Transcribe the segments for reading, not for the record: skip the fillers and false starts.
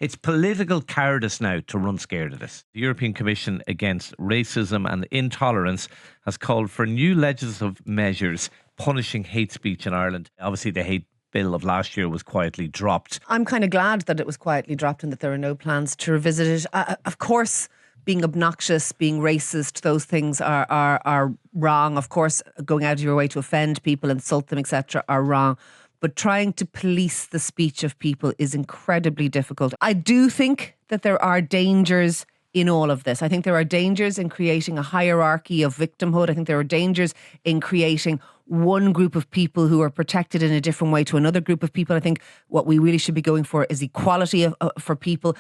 It's political cowardice now to run scared of this. The European Commission Against Racism and Intolerance has called for new legislative measures punishing hate speech in Ireland. Obviously, the hate bill of last year was quietly dropped. I'm kind of glad that it was quietly dropped and that there are no plans to revisit it. Of course, being obnoxious, being racist, those things are wrong. Of course, going out of your way to offend people, insult them, etc. are wrong. But trying to police the speech of people is incredibly difficult. I do think that there are dangers in all of this. I think there are dangers in creating a hierarchy of victimhood. I think there are dangers in creating one group of people who are protected in a different way to another group of people. I think what we really should be going for is equality for people.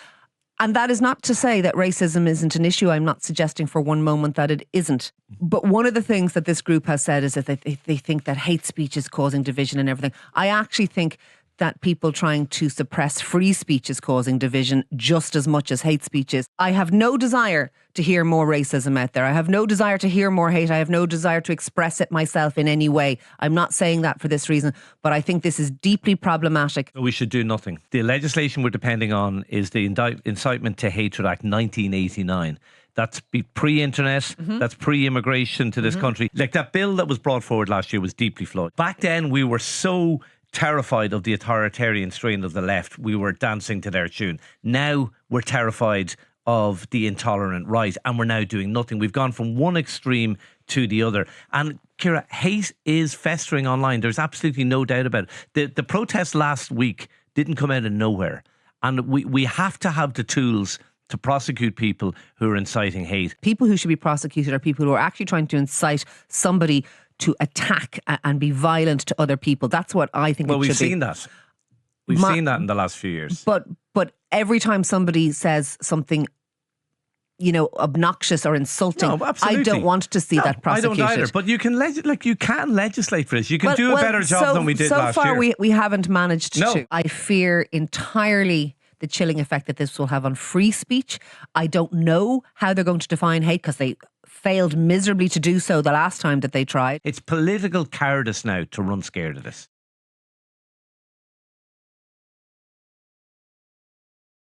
And that is not to say that racism isn't an issue. I'm not suggesting for one moment that it isn't. But one of the things that this group has said is that they think that hate speech is causing division and everything. I actually think that people trying to suppress free speech is causing division just as much as hate speech is. I have no desire to hear more racism out there. I have no desire to hear more hate. I have no desire to express it myself in any way. I'm not saying that for this reason, but I think this is deeply problematic. We should do nothing. The legislation we're depending on is the Incitement to Hatred Act 1989. That's pre-internet, that's pre-immigration to this country. Like that bill that was brought forward last year was deeply flawed. Back then we were so terrified of the authoritarian strain of the left, we were dancing to their tune. Now we're terrified of the intolerant right, and we're now doing nothing. We've gone from one extreme to the other. And Ciara, hate is festering online. There's absolutely no doubt about it. The protest last week didn't come out of nowhere. And we have to have the tools to prosecute people who are inciting hate. People who should be prosecuted are people who are actually trying to incite somebody to attack and be violent to other people. That's what I think it should be. Well, we've seen that. We've seen that in the last few years. But every time somebody says something, obnoxious or insulting, I don't want to see that prosecuted. I don't either. But you can legislate for this. You can do a better job than we did last year. So far, we haven't managed to. I fear entirely the chilling effect that this will have on free speech. I don't know how they're going to define hate because they failed miserably to do so the last time that they tried. It's political cowardice now to run scared of this.